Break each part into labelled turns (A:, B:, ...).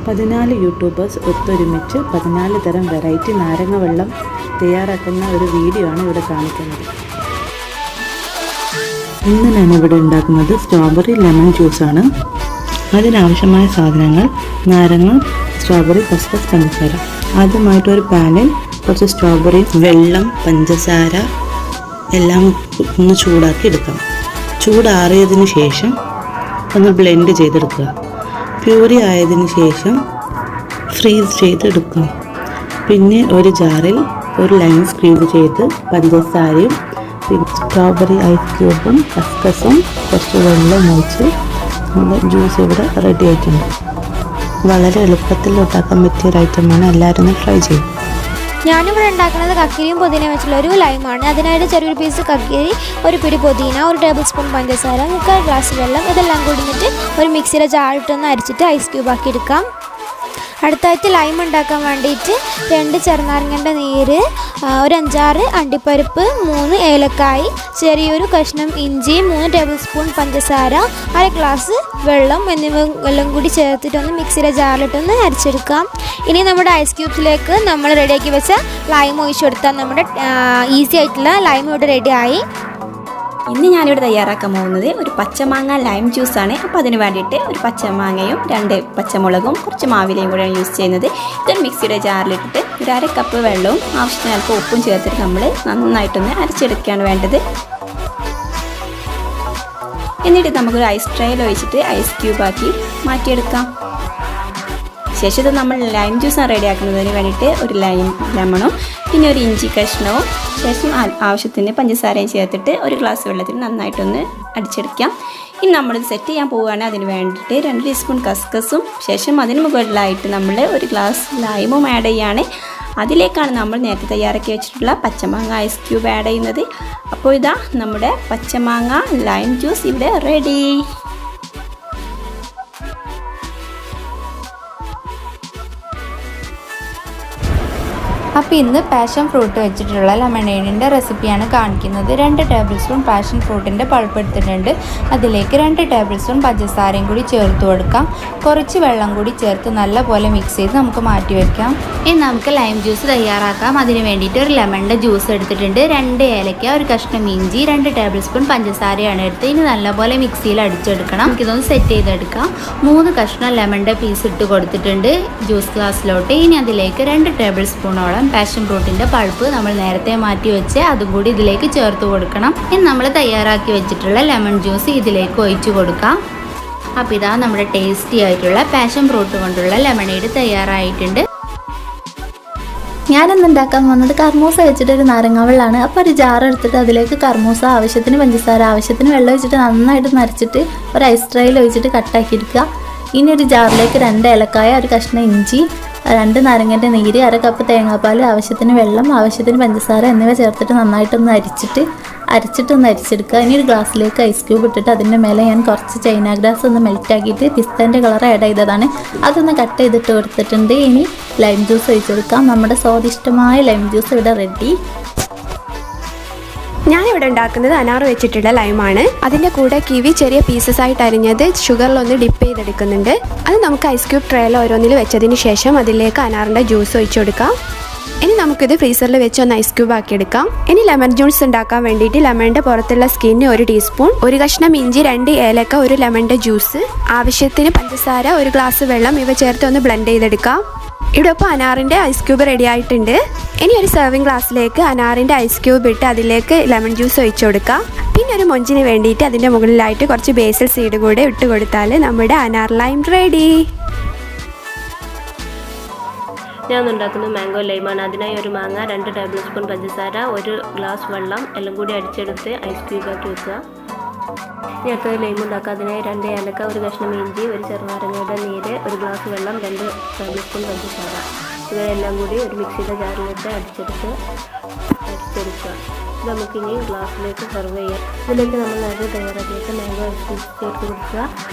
A: 14 YouTubers ഒത്തൊരുമിച്ച് 14 തരം variety നാരങ്ങ വെള്ളം തയ്യാറാക്കുന്ന ഒരു വീഡിയോ ആണ് ഇവിടെ കാണിക്കുന്നത്. ഇന്ന് ഞാനിവിടെ ഉണ്ടാക്കുന്നത് സ്ട്രോബെറി ലെമൺ ജ്യൂസാണ്. അതിനാവശ്യമായ സാധനങ്ങൾ: നാരങ്ങ, സ്ട്രോബെറി, കസ്കസ്, പഞ്ചസാര. ആദ്യമായിട്ട് ഒരു പാനിൽ കുറച്ച് സ്ട്രോബെറി, വെള്ളം, പഞ്ചസാര എല്ലാം ഒന്ന് ചൂടാക്കി എടുക്കാം. ചൂടാറിയതിന് ശേഷം ഒന്ന് ബ്ലെൻഡ് ചെയ്തെടുക്കുക. പ്യൂരി ആയതിനു ശേഷം ഫ്രീസ് ചെയ്തെടുക്കാം. പിന്നെ ഒരു ജാറിൽ ഒരു ലൈം സ്ക്വീസ് ചെയ്ത് പഞ്ചസാരയും പിന്നെ സ്ട്രോബെറി ഐസ് ക്യൂബും കസ്കസും കുറച്ച് വെള്ളം ഒഴിച്ച് നമ്മുടെ ജ്യൂസ് ഇവിടെ റെഡി ആയിട്ടുണ്ട്. വളരെ എളുപ്പത്തിൽ ഉണ്ടാക്കാൻ പറ്റിയ ഒരു ഐറ്റമാണ്. എല്ലാവരും ഒന്ന് ട്രൈ ചെയ്യും.
B: ഞാനിവിടെ ഉണ്ടാക്കുന്നത് കക്കിരിയും പുതിനയും വെച്ചുള്ള ഒരു ലൈമാണ്. അതിനായിട്ട് ചെറിയൊരു പീസ് കക്കിരി, ഒരു പിടി പുതിന, ഒരു ടേബിൾ സ്പൂൺ പഞ്ചസാര, 3/4 ഗ്ലാസ് വെള്ളം, ഇതെല്ലാം കൂടിയിട്ട് ഒരു മിക്സിയിലെ ജാറിട്ടൊന്ന് അരിച്ചിട്ട് ഐസ് ക്യൂബ് ആക്കി എടുക്കാം. അടുത്തായിട്ട് ലൈം ഉണ്ടാക്കാൻ വേണ്ടിയിട്ട് 2 ചെറുനാരങ്ങൻ്റെ നീര്, ഒരു 5-6 അണ്ടിപ്പരിപ്പ്, 3 ഏലക്കായ്, ചെറിയൊരു കഷ്ണം ഇഞ്ചി, 3 ടേബിൾ സ്പൂൺ പഞ്ചസാര, 1/2 ഗ്ലാസ് വെള്ളം എന്നിവ എല്ലാം കൂടി ചേർത്തിട്ടൊന്ന് മിക്സിയിലെ ജാറിലിട്ടൊന്ന് അരിച്ചെടുക്കാം. ഇനി നമ്മുടെ ഐസ് ക്യൂബ്സിലേക്ക് നമ്മൾ റെഡിയാക്കി വെച്ച ലൈം ഒഴിച്ചു കൊടുത്താൽ നമ്മുടെ ഈസി ആയിട്ടുള്ള ലൈം ഇവിടെ റെഡിയായി.
C: ഇന്ന് ഞാനിവിടെ തയ്യാറാക്കാൻ പോകുന്നത് ഒരു പച്ചമാങ്ങ ലൈം ജ്യൂസാണ്. അപ്പോൾ അതിന് വേണ്ടിയിട്ട് ഒരു പച്ചമാങ്ങയും 2 പച്ചമുളകും കുറച്ച് മാവിലയും കൂടെയാണ് യൂസ് ചെയ്യുന്നത്. ഇതൊരു മിക്സിയുടെ ജാറിലിട്ടിട്ട് ഒരു 1/2 കപ്പ് വെള്ളവും ആവശ്യത്തിന് അല്പം ഉപ്പും ചേർത്തിട്ട് നമ്മൾ നന്നായിട്ടൊന്ന് അരച്ചെടുക്കുകയാണ് വേണ്ടത്. എന്നിട്ട് നമുക്കൊരു ഐസ് ട്രേയിൽ ഒഴിച്ചിട്ട് ഐസ് ക്യൂബാക്കി മാറ്റിയെടുക്കാം. ശേഷം ഇത് നമ്മൾ ലൈം ജ്യൂസാണ് റെഡിയാക്കുന്നതിന് വേണ്ടിയിട്ട് ഒരു ലെമണും പിന്നെ ഒരു ഇഞ്ചി കഷ്ണവും ശേഷം ആവശ്യത്തിന് പഞ്ചസാരയും ചേർത്തിട്ട് ഒരു ഗ്ലാസ് വെള്ളത്തിൽ നന്നായിട്ടൊന്ന് അടിച്ചെടുക്കാം. ഇനി നമ്മളിത് സെറ്റ് ചെയ്യാൻ പോവുകയാണ്. അതിന് വേണ്ടിയിട്ട് 2 ടീസ്പൂൺ കസ്കസും ശേഷം അതിന് മുകളിലായിട്ട് നമ്മൾ ഒരു ഗ്ലാസ് ലൈമും ആഡ് ചെയ്യുകയാണ്. അതിലേക്കാണ് നമ്മൾ നേരത്തെ തയ്യാറാക്കി വെച്ചിട്ടുള്ള പച്ചമാങ്ങ ഐസ് ക്യൂബ് ആഡ് ചെയ്യുന്നത്. അപ്പോൾ ഇതാ നമ്മുടെ പച്ചമാങ്ങ ലൈം ജ്യൂസ് ഇവിടെ റെഡി.
D: അപ്പോൾ ഇന്ന് പാഷൻ ഫ്രൂട്ട് വെച്ചിട്ടുള്ള ലെമണേഡിൻ്റെ റെസിപ്പിയാണ് കാണിക്കുന്നത്. 2 ടേബിൾ സ്പൂൺ പാഷൻ ഫ്രൂട്ടിൻ്റെ പൾപ്പ് എടുത്തിട്ടുണ്ട്. അതിലേക്ക് 2 ടേബിൾ സ്പൂൺ പഞ്ചസാരയും കൂടി ചേർത്ത് കൊടുക്കാം. കുറച്ച് വെള്ളം കൂടി ചേർത്ത് നല്ലപോലെ മിക്സ് ചെയ്ത് നമുക്ക് മാറ്റി വയ്ക്കാം. ഇനി നമുക്ക് ലൈം ജ്യൂസ് തയ്യാറാക്കാം. അതിന് വേണ്ടിയിട്ട് ഒരു ലെമണിൻ്റെ ജ്യൂസ് എടുത്തിട്ടുണ്ട്. 2 ഏലക്ക, ഒരു കഷ്ണം ഇഞ്ചി, 2 ടേബിൾ സ്പൂൺ പഞ്ചസാരയാണ് എടുത്ത് ഇനി നല്ലപോലെ മിക്സിയിൽ അടിച്ചെടുക്കണം. നമുക്കിതൊന്ന് സെറ്റ് ചെയ്തെടുക്കാം. 3 കഷ്ണം ലെമണിൻ്റെ പീസ് ഇട്ട് കൊടുത്തിട്ടുണ്ട് ജ്യൂസ് ഗ്ലാസ്സിലോട്ട്. ഇനി അതിലേക്ക് 2 ടേബിൾ സ്പൂണോളം പാഷൻ ഫ്രൂട്ടിൻ്റെ പൾപ്പ് നമ്മൾ നേരത്തെ മാറ്റി വെച്ച് അതും കൂടി ഇതിലേക്ക് ചേർത്ത് കൊടുക്കണം. ഇനി നമ്മൾ തയ്യാറാക്കി വെച്ചിട്ടുള്ള ലെമൺ ജ്യൂസ് ഇതിലേക്ക് ഒഴിച്ചു കൊടുക്കാം. അപ്പോൾ ഇതാ നമ്മുടെ ടേസ്റ്റി ആയിട്ടുള്ള പാഷൻ ഫ്രൂട്ട് കൊണ്ടുള്ള ലെമണേഡ് തയ്യാറായിട്ടുണ്ട്.
E: ഞാനിന്ന് ഉണ്ടാക്കാൻ പോകുന്നത് കർമൂസ വെച്ചിട്ടൊരു നാരങ്ങ വെള്ളമാണ്. അപ്പോൾ ഒരു ജാർ എടുത്തിട്ട് അതിലേക്ക് കർമൂസ, ആവശ്യത്തിന് പഞ്ചസാര, ആവശ്യത്തിന് വെള്ളം ഒഴിച്ചിട്ട് നന്നായിട്ട് നരച്ചിട്ട് ഒരു ഐസ് ട്രേയിൽ ഒഴിച്ചിട്ട് കട്ടാക്കി എടുക്കുക. ഇനി ഒരു ജാറിലേക്ക് 2 ഏലക്കായ, ഒരു കഷ്ണം ഇഞ്ചി, 2 നാരങ്ങൻ്റെ നീര്, 1/2 കപ്പ് തേങ്ങാപ്പാൽ, ആവശ്യത്തിന് വെള്ളം, ആവശ്യത്തിന് പഞ്ചസാര എന്നിവ ചേർത്തിട്ട് നന്നായിട്ടൊന്ന് അരിച്ചിട്ടൊന്ന് അരിച്ചെടുക്കുക. ഇനി ഒരു ഗ്ലാസ്സിലേക്ക് ഐസ് ക്യൂബ് ഇട്ടിട്ട് അതിൻ്റെ മേലെ ഞാൻ കുറച്ച് ചൈന ഗ്രാസ് ഒന്ന് മെൽറ്റാക്കിയിട്ട് പിസ്തൻ്റെ കളർ ആഡ് ചെയ്തതാണ്. അതൊന്ന് കട്ട് ചെയ്തിട്ട് കൊടുത്തിട്ടുണ്ട്. ഇനി ലൈം ജ്യൂസ് ഒഴിച്ചെടുക്കാം. നമ്മുടെ സ്വാദിഷ്ടമായ ലൈം ജ്യൂസ് ഇവിടെ റെഡി.
F: ഞാനിവിടെ ഉണ്ടാക്കുന്നത് അനാർ വെച്ചിട്ടുള്ള ലൈമാണ്. അതിൻ്റെ കൂടെ കിവി ചെറിയ പീസസ് ആയിട്ട് അരിഞ്ഞത് ഷുഗറിലൊന്ന് ഡിപ്പ് ചെയ്തെടുക്കുന്നുണ്ട്. അത് നമുക്ക് ഐസ് ക്യൂബ് ട്രേയിൽ ഓരോന്നിൽ വെച്ചതിന് ശേഷം അതിലേക്ക് അനാറിൻ്റെ ജ്യൂസ് ഒഴിച്ചു കൊടുക്കാം. ഇനി നമുക്കിത് ഫ്രീസറിൽ വെച്ച് ഒന്ന് ഐസ് ക്യൂബ് ആക്കി എടുക്കാം. ഇനി ലെമൺ ജ്യൂസ് ഉണ്ടാക്കാൻ വേണ്ടിയിട്ട് ലെമണിൻ്റെ പുറത്തുള്ള സ്കിന്ന് 1 ടീസ്പൂൺ, ഒരു കഷ്ണം ഇഞ്ചി, 2 ഏലക്ക, ഒരു ലെമണിൻ്റെ ജ്യൂസ്, ആവശ്യത്തിന് പഞ്ചസാര, 1 ഗ്ലാസ് വെള്ളം ഇവ ചേർത്ത് ഒന്ന് ബ്ലെൻഡ് ചെയ്തെടുക്കാം. ഇവിടെ ഇപ്പോൾ അനാറിൻ്റെ ഐസ് ക്യൂബ് റെഡി ആയിട്ടുണ്ട്. ഇനി ഒരു സെർവിങ് ഗ്ലാസ്സിലേക്ക് അനാറിൻ്റെ ഐസ് ക്യൂബ് ഇട്ട് അതിലേക്ക് ലെമൺ ജ്യൂസ് ഒഴിച്ചു കൊടുക്കാം. പിന്നെ ഒരു മൊഞ്ചിന് വേണ്ടിയിട്ട് അതിൻ്റെ മുകളിലായിട്ട് കുറച്ച് ബേസിൽ സീഡ് കൂടെ ഇട്ട് കൊടുത്താൽ നമ്മുടെ അനാർ ലൈം റെഡി.
G: ഞാൻ ഉണ്ടാക്കുന്നത് മാംഗോ ലൈമാണ്. അതിനായി ഒരു മാങ്ങ, 2 ടേബിൾ സ്പൂൺ പഞ്ചസാര, 1 ഗ്ലാസ് വെള്ളം എല്ലാം കൂടി അടിച്ചെടുത്ത് ഐസ് ക്യൂബാക്കി വെക്കുക. ഇനി അടുത്തത് ലൈം ഉണ്ടാക്കുക. അതിനായി 2 ഏലക്ക, ഒരു കഷ്ണം ഇഞ്ചി, ഒരു ചെറുനാരങ്ങയുടെ നീര്, 1 ഗ്ലാസ് വെള്ളം, 2 ടേബിൾ സ്പൂൺ പഞ്ചസാര ഇവയെല്ലാം കൂടി ഒരു മിക്സിയുടെ ജാറിലിട്ട് അടിച്ചെടുക്കുക. നമുക്കിനി ഗ്ലാസ്സിലേക്ക് സെർവ് ചെയ്യാം. ഇതിലേക്ക് നമ്മൾ നേരത്തെ തയ്യാറാക്കിയിട്ട് മാംഗോ ഐസ് ക്യൂബ് ചേർത്ത് കൊടുക്കുക.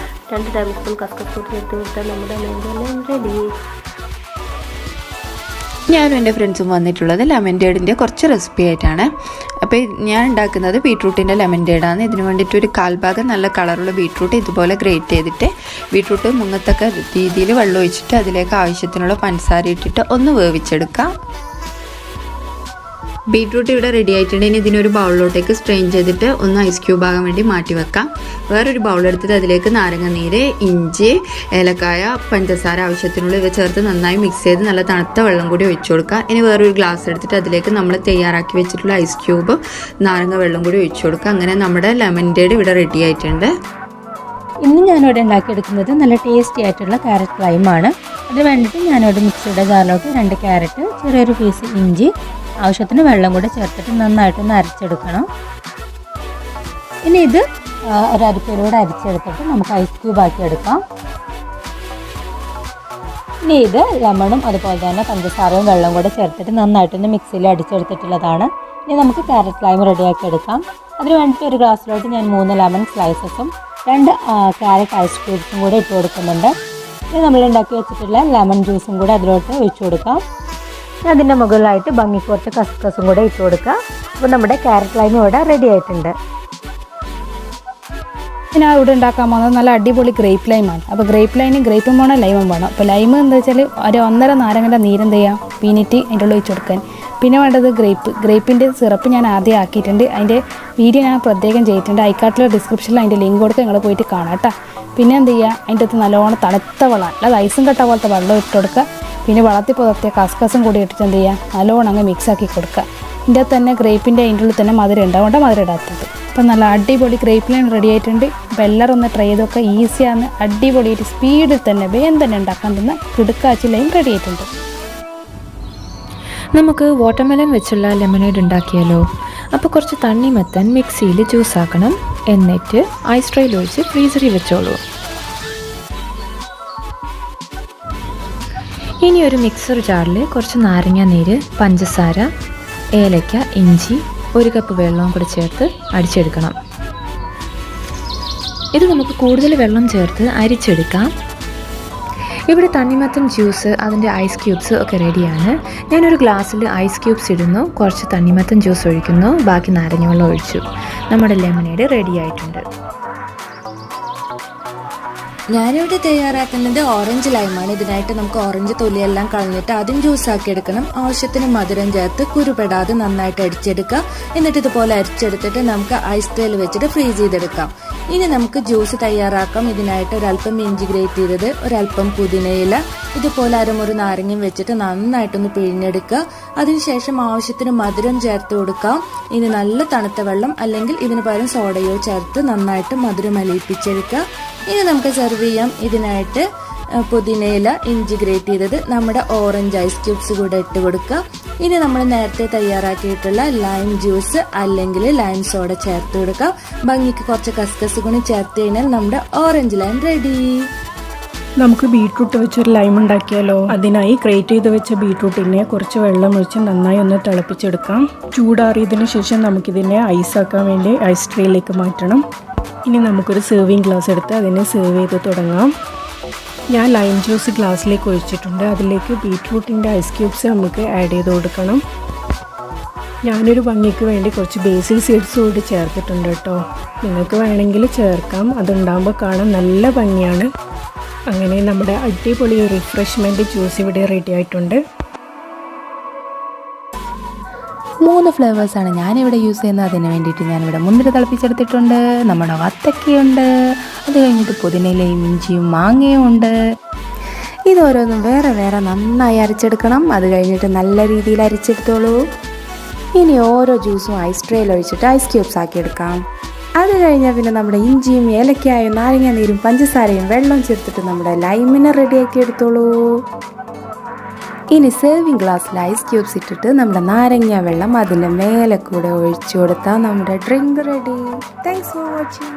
G: 2 ടേബിൾ സ്പൂൺ കസ്കസ് കൂടി ചേർത്ത് കൊടുത്താൽ നമ്മുടെ മാംഗോ ലൈം റെഡി.
A: ഞാനും എൻ്റെ ഫ്രണ്ട്സും വന്നിട്ടുള്ളത് ലെമൺ ജേഡിൻ്റെ കുറച്ച് റെസിപ്പി ആയിട്ടാണ്.
D: അപ്പോൾ ഞാൻ ഉണ്ടാക്കുന്നത് ബീട്രൂട്ടിൻ്റെ ലെമൻഡേഡാണ്. ഇതിന് വേണ്ടിയിട്ട് ഒരു കാൽഭാഗം നല്ല കളറുള്ള ബീട്രൂട്ട് ഇതുപോലെ ഗ്രേറ്റ് ചെയ്തിട്ട് ബീട്രൂട്ട് മുങ്ങത്തക്ക രീതിയിൽ വെള്ളം ഒഴിച്ചിട്ട് അതിലേക്ക് ആവശ്യത്തിനുള്ള പഞ്ചസാര ഇട്ടിട്ട് ഒന്ന് വേവിച്ചെടുക്കാം. ബീട്രൂട്ട് ഇവിടെ റെഡി ആയിട്ടുണ്ട്. ഇനി ഇതിനൊരു ബൗളിലോട്ടേക്ക് സ്ട്രെയിൻ ചെയ്തിട്ട് ഒന്ന് ഐസ് ക്യൂബ് ആകാൻ വേണ്ടി മാറ്റി വെക്കാം. വേറൊരു ബൗളെടുത്തിട്ട് അതിലേക്ക് നാരങ്ങ നീര്, ഇഞ്ചി, ഏലക്കായ, പഞ്ചസാര ആവശ്യത്തിനുള്ള ഇവ ചേർത്ത് നന്നായി മിക്സ് ചെയ്ത് നല്ല തണുത്ത വെള്ളം കൂടി ഒഴിച്ചു കൊടുക്കുക. ഇനി വേറൊരു ഗ്ലാസ് എടുത്തിട്ട് അതിലേക്ക് നമ്മൾ തയ്യാറാക്കി വെച്ചിട്ടുള്ള ഐസ് ക്യൂബ്, നാരങ്ങ വെള്ളം കൂടി ഒഴിച്ചു കൊടുക്കുക. അങ്ങനെ നമ്മുടെ ലെമൻഡേഡ് ഇവിടെ റെഡി ആയിട്ടുണ്ട്.
A: ഇന്ന് ഞാനിവിടെ ഉണ്ടാക്കിയെടുക്കുന്നത് നല്ല ടേസ്റ്റി ആയിട്ടുള്ള ക്യാരറ്റ് ലൈമാണ്. അതിന് വേണ്ടിയിട്ട് ഞാനിവിടെ മിക്സിയുടെ ജാറിലോട്ട് 2 ക്യാരറ്റ്, ചെറിയൊരു പീസ് ഇഞ്ചി, ആവശ്യത്തിന് വെള്ളം കൂടെ ചേർത്തിട്ട് നന്നായിട്ടൊന്ന് അരച്ചെടുക്കണം. ഇനി ഇത് ഒരു അരിപ്പയിലൂടെ അരിച്ചെടുത്തിട്ട് നമുക്ക് ഐസ് ക്യൂബ് ആക്കി എടുക്കാം. ഇനി ഇത് ലെമണും അതുപോലെ തന്നെ പഞ്ചസാരയും വെള്ളം കൂടെ ചേർത്തിട്ട് നന്നായിട്ടൊന്ന് മിക്സിയിൽ അടിച്ചെടുത്തിട്ടുള്ളതാണ്. ഇനി നമുക്ക് ക്യാരറ്റ് ലൈം റെഡിയാക്കി എടുക്കാം. അതിന് വേണ്ടിയിട്ട് ഒരു ഗ്ലാസ്സിലോട്ട് ഞാൻ 3 ലെമൺ സ്ലൈസസും 2 ക്യാരറ്റ് ഐസ് ക്യൂബ്സും കൂടെ ഇട്ട് കൊടുക്കുന്നുണ്ട്. ഇനി നമ്മൾ ഉണ്ടാക്കി വെച്ചിട്ടുള്ള ലെമൺ ജ്യൂസും കൂടെ അതിലോട്ട് ഒഴിച്ചു കൊടുക്കാം. അതിൻ്റെ മുകളിലായിട്ട് ഭംഗിക്ക് കുറച്ച് കസ്കസും കൂടെ ഇട്ട് കൊടുക്കുക. അപ്പോൾ നമ്മുടെ ക്യാരറ്റ് ലൈം ഇവിടെ റെഡി ആയിട്ടുണ്ട്.
H: ഞാൻ ഇവിടെ ഉണ്ടാക്കാൻ പോകുന്നത് നല്ല അടിപൊളി ഗ്രേപ്പ് ലൈമാണ്. അപ്പോൾ ഗ്രേപ്പ് ലൈനും ഗ്രേപ്പും വേണം ലൈമും വേണം. അപ്പോൾ ലൈം എന്താ വെച്ചാൽ ഒരു 1.5 നാരങ്ങൻ്റെ നീരെന്ത് ചെയ്യാം പീനിറ്റ് അതിൻ്റെ ഉള്ളിൽ ഒഴിച്ച് കൊടുക്കാൻ. പിന്നെ വേണ്ടത് ഗ്രേപ്പിൻ്റെ സിറപ്പ് ഞാൻ ആദ്യം ആക്കിയിട്ടുണ്ട്. അതിൻ്റെ വീഡിയോ ഞാൻ പ്രത്യേകം ചെയ്തിട്ടുണ്ട്. ഐക്കാർട്ടിലെ ഡിസ്ക്രിപ്ഷനിൽ അതിൻ്റെ ലിങ്ക് കൊടുക്കുക, നിങ്ങൾ പോയിട്ട് കാണാം കേട്ടോ. പിന്നെ എന്ത് ചെയ്യുക, അതിൻ്റെ അകത്ത് നല്ലോണം തണുത്ത വെള്ളം, അല്ലാതെ ഐസും കട്ട പോലത്തെ വെള്ളം ഇട്ട് കൊടുക്കുക. പിന്നെ വളർത്തി പുതർത്തിയ കസ്കസും കൂടി ഇട്ടിട്ട് എന്ത് ചെയ്യുക, നല്ലോണം അങ്ങ് മിക്സാക്കി കൊടുക്കുക. ഇതിൻ്റെ അകത്ത് തന്നെ ഗ്രേപ്പിൻ്റെ അതിൻ്റെ ഉള്ളിൽ തന്നെ മധുരം ഉണ്ടാവുകൊണ്ട് മധുരം ഇടാത്തത്. അപ്പം നല്ല അടിപൊളി ഗ്രേപ്പ് ലൈൻ റെഡി ആയിട്ടുണ്ട്. അപ്പോൾ എല്ലാവരും ഒന്ന് ട്രൈ ചെയ്തൊക്കെ ഈസിയാണ്, അടിപൊളിയായിട്ട് സ്പീഡിൽ തന്നെ വേഗം തന്നെ ഉണ്ടാക്കാൻ തന്ന കിടുക്കാച്ചി ലൈൻ റെഡി ആയിട്ടുണ്ട്.
I: നമുക്ക് വാട്ടർമെലൺ വെച്ചുള്ള ലെമനേഡ് ഉണ്ടാക്കിയാലോ? അപ്പോൾ കുറച്ച് തണ്ണിമത്തൻ മിക്സിയിൽ ജ്യൂസ് ആക്കണം. എന്നിട്ട് ഐസ് ട്രേയിൽ ഒഴിച്ച് ഫ്രീസറിൽ വെച്ചോളൂ. ഇനി ഒരു മിക്സർ ജാറിൽ കുറച്ച് നാരങ്ങ നീര്, പഞ്ചസാര, ഏലക്ക, ഇഞ്ചി, 1 കപ്പ് വെള്ളവും കൂടി ചേർത്ത് അടിച്ചെടുക്കണം. ഇത് നമുക്ക് കൂടുതൽ വെള്ളം ചേർത്ത് അരിച്ചെടുക്കാം. ഇവിടെ തണ്ണിമത്തൻ ജ്യൂസ്, അതിൻ്റെ ഐസ് ക്യൂബ്സ് ഒക്കെ റെഡിയാണ്. ഞാനൊരു ഗ്ലാസ്സിൽ ഐസ് ക്യൂബ്സ് ഇടുന്നു, കുറച്ച് തണ്ണിമത്തൻ ജ്യൂസ് ഒഴിക്കുന്നു, ബാക്കി നാരങ്ങ വെള്ളം ഒഴിച്ചു. നമ്മുടെ ലെമനേഡ് റെഡി ആയിട്ടുണ്ട്.
D: ഞാനിവിടെ തയ്യാറാക്കുന്നത് ഓറഞ്ച് ലൈമാണ്. ഇതിനായിട്ട് നമുക്ക് ഓറഞ്ച് തൊലിയെല്ലാം കളഞ്ഞിട്ട് ആദ്യം ജ്യൂസാക്കി എടുക്കണം. ആവശ്യത്തിന് മധുരം ചേർത്ത് കുരുപെടാതെ നന്നായിട്ട് അരിച്ചെടുക്കുക. എന്നിട്ട് ഇതുപോലെ അരിച്ചെടുത്തിട്ട് നമുക്ക് ഐസ് ട്രേയിൽ വെച്ചിട്ട് ഫ്രീസ് ചെയ്തെടുക്കാം. ഇനി നമുക്ക് ജ്യൂസ് തയ്യാറാക്കാം. ഇതിനായിട്ട് ഒരല്പം ഇഞ്ചി ഗ്രേറ്റ് ചെയ്തത്, ഒരല്പം പുതിനയില, ഇതുപോലെ അരമുറി നാരങ്ങയും വെച്ചിട്ട് നന്നായിട്ടൊന്ന് പിഴിഞ്ഞെടുക്കുക. അതിനുശേഷം ആവശ്യത്തിന് മധുരം ചേർത്ത് കൊടുക്കാം. ഇനി നല്ല തണുത്ത വെള്ളം അല്ലെങ്കിൽ ഇതിന് പകരം സോഡയോ ചേർത്ത് നന്നായിട്ട് മധുരം അലിയിപ്പിച്ചെടുക്കുക. ഇനി നമുക്ക് സെർവ് ചെയ്യാം. ഇതിനായിട്ട് പുതിനയില, ഇഞ്ചി ഗ്രേറ്റ് ചെയ്തത്, നമ്മുടെ ഓറഞ്ച് ഐസ് ക്യൂബ്സ് കൂടെ ഇട്ട് കൊടുക്കുക. ഇനി നമ്മൾ നേരത്തെ തയ്യാറാക്കിയിട്ടുള്ള ലൈം ജ്യൂസ് അല്ലെങ്കിൽ ലൈം സോഡ ചേർത്ത് കൊടുക്കുക. ഭംഗിക്ക് കുറച്ച് കസ്കസ് കൂടി ചേർത്ത് കഴിഞ്ഞാൽ നമ്മുടെ ഓറഞ്ച് ലൈം റെഡി.
J: നമുക്ക് ബീട്രൂട്ട് വെച്ചൊരു ലൈം ഉണ്ടാക്കിയാലോ? അതിനായി ഗ്രേറ്റ് ചെയ്ത് വെച്ച ബീട്രൂട്ടിനെ കുറച്ച് വെള്ളം ഒഴിച്ച് നന്നായി ഒന്ന് തിളപ്പിച്ചെടുക്കാം. ചൂടാറിയതിന് ശേഷം നമുക്കിതിനെ ഐസാക്കാൻ വേണ്ടി ഐസ് ട്രേയിലേക്ക് മാറ്റണം. ഇനി നമുക്കൊരു സെർവിങ് ഗ്ലാസ് എടുത്ത് അതിനെ സെർവ് ചെയ്ത് തുടങ്ങാം. ഞാൻ ലൈം ജ്യൂസ് ഗ്ലാസ്സിലേക്ക് ഒഴിച്ചിട്ടുണ്ട്. അതിലേക്ക് ബീട്രൂട്ടിൻ്റെ ഐസ് ക്യൂബ്സ് നമുക്ക് ആഡ് ചെയ്ത് കൊടുക്കണം. ഞാനൊരു ഭംഗിക്ക് വേണ്ടി കുറച്ച് ബേസിൽ സീഡ്സ് കൂടി ചേർത്തിട്ടുണ്ട് കേട്ടോ. നിങ്ങൾക്ക് വേണമെങ്കിൽ ചേർക്കാം, അതുണ്ടാകുമ്പോൾ കാണാൻ നല്ല ഭംഗിയാണ്. അങ്ങനെ നമ്മുടെ അടിപൊളി റിഫ്രഷ്മെൻറ്റ് ജ്യൂസ് ഇവിടെ റെഡി ആയിട്ടുണ്ട്.
D: 3 ഫ്ലേവേഴ്സാണ് ഞാനിവിടെ യൂസ് ചെയ്യുന്നത്. അതിന് വേണ്ടിയിട്ട് ഞാനിവിടെ മുന്തിരി തിളപ്പിച്ചെടുത്തിട്ടുണ്ട്, നമ്മുടെ വത്തക്കയുണ്ട്, അത് കഴിഞ്ഞിട്ട് പുതിനയിലയും ഇഞ്ചിയും മാങ്ങയും ഉണ്ട്. ഇതോരോന്നും വേറെ വേറെ നന്നായി അരച്ചെടുക്കണം. അത് കഴിഞ്ഞിട്ട് നല്ല രീതിയിൽ അരിച്ചെടുത്തോളൂ. ഇനി ഓരോ ജ്യൂസും ഐസ് ട്രേയിൽ ഒഴിച്ചിട്ട് ഐസ് ക്യൂബ്സ് ആക്കി എടുക്കാം. അത് കഴിഞ്ഞാൽ പിന്നെ നമ്മുടെ ഇഞ്ചിയും ഏലക്കായും നാരങ്ങ നീരും പഞ്ചസാരയും വെള്ളവും ചേർത്തിട്ട് നമ്മുടെ ലൈമിനെ റെഡിയാക്കി എടുത്തോളൂ. ഇനി സെർവിങ് ഗ്ലാസ്സിൽ ഐസ് ക്യൂബ്സ് ഇട്ടിട്ട് നമ്മുടെ നാരങ്ങ വെള്ളം അതിൻ്റെ മേലെ കൂടെ ഒഴിച്ചു കൊടുത്താൽ നമ്മുടെ drink ready. Thanks for watching.